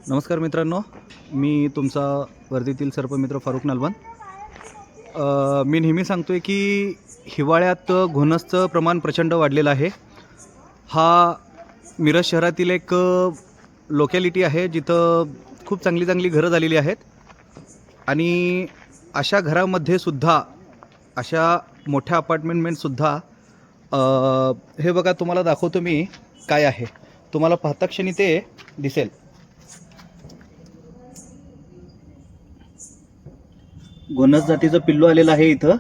नमस्कार मित्रांनो, मी तुमचा वर्दीतील सर्पमित्र फारुख नलवन। मी नेहमी सांगतो आहे की हिवाळ्यात घोणसचं प्रमाण प्रचंड वाढलेलं आहे। हा मिरज शहरातील एक लोकॅलिटी आहे जिथं खूप चांगली चांगली घरं झालेली आहेत आणि अशा घरामध्ये सुद्धा अशा मोठ्या अपार्टमेंटसुद्धा हे बघा, तुम्हाला दाखवतो मी काय आहे। तुम्हाला पाहता क्षणी ते दिसेल। घोणस जातीचं पिल्लू आलेलं आहे इथं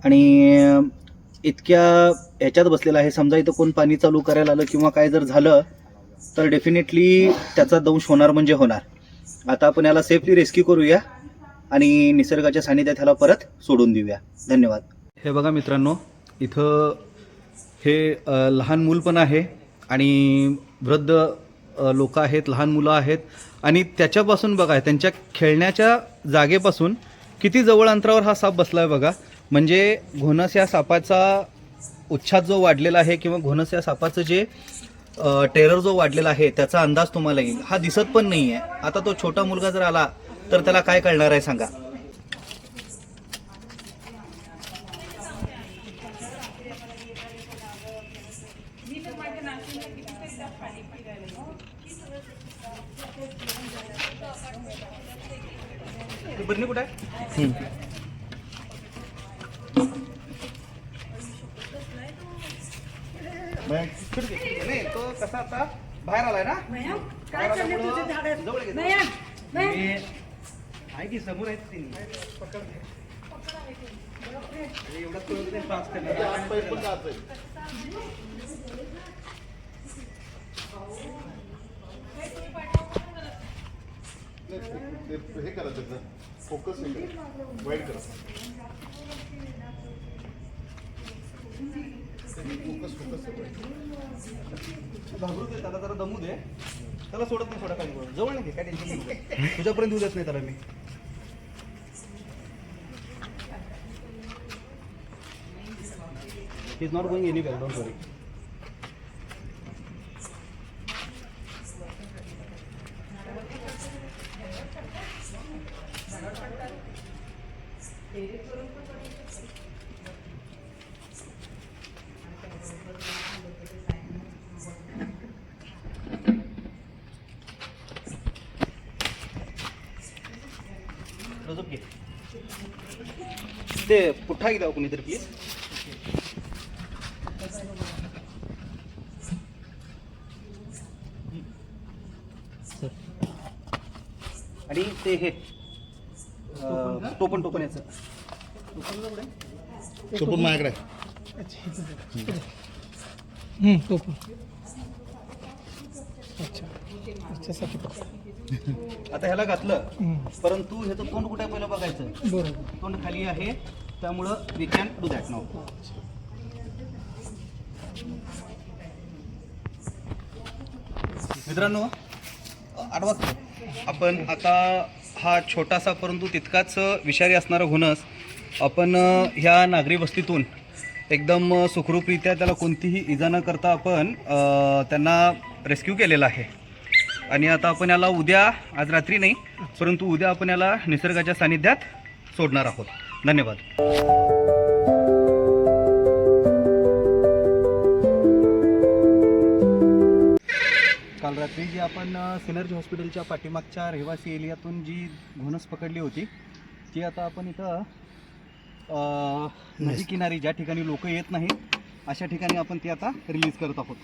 आणि इतक्या ह्याच्यात बसलेलं आहे। समजा इथं कोण पाणी चालू करायला आलं किंवा काय जर झालं तर डेफिनेटली त्याचा दंश होणार म्हणजे होणार। आता आपण याला सेफली रेस्क्यू करूया आणि निसर्गाच्या सानिध्यात ह्याला परत सोडून देऊया। धन्यवाद। हे बघा मित्रांनो, इथं हे लहान मूल पण आहे आणि वृद्ध लोक आहेत, लहान मुलं आहेत आणि त्याच्यापासून बघा, त्यांच्या खेळण्याच्या जागेपासून किती जवळ अंतरावर हा साप बसला आहे बघा। म्हणजे घोणस या सापाचा उच्छाद जो वाढलेला आहे किंवा घोणस या सापाचं जे टेरर जो वाढलेला आहे त्याचा अंदाज तुम्हाला येईल। हा दिसत पण नाही आहे। आता तो छोटा मुलगा जर आला तर त्याला काय कळणार आहे सांगा। बरणी कुठे आहे? नाही, तो कसा आता बाहेर आलाय ना। काय चाललंय तुझे झाड? जवळ घे। नयन, नयन. आहे की समोर आहेत ती। एवढा तो त्रास करणार। हे करा, त्याचा फोकस वाईट करा। घाबरू दे त्याला, जरा दमू दे त्याला। सोडत नाही, सोडा काही जवळ नाही, काय टेन्शन नाही। तुझ्यापर्यंत येऊ देत नाही त्याला मी। He is not going anywhere, don't worry. ते पुठ्ठा घ्या कोणीतरी प्लीज। आणि ते हे टोपण याचं चुपून माझ्याकडे आता ह्याला घातलं, परंतु ह्याचं तोंड कुठे पहिलं बघायचं। बरोबर, तोंड खाली आहे, त्यामुळं we can do that now. मित्रांनो, आडवा आपण आता हा छोटासा परंतु तितकाच विषारी असणारा घोणस आपण ह्या नागरी वस्तीतून एकदम सुखरूपरित्या त्याला कोणतीही इजा न करता आपण त्यांना रेस्क्यू केलेला आहे। आणि आता आपण याला उद्या, आज रात्री नाही परंतु उद्या आपण याला निसर्गाच्या सानिध्यात सोडणार आहोत। धन्यवाद। काल रात्री जी आपण सिनर्जी हॉस्पिटलच्या पाठीमागच्या रहिवासी एरियातून जी घोणस पकडली होती ती आता आपण इथं नदी किनारी, ज्या ठिकाणी लोक येत नाहीत अशा ठिकाणी आपण ती आता रिलीज करत आहोत।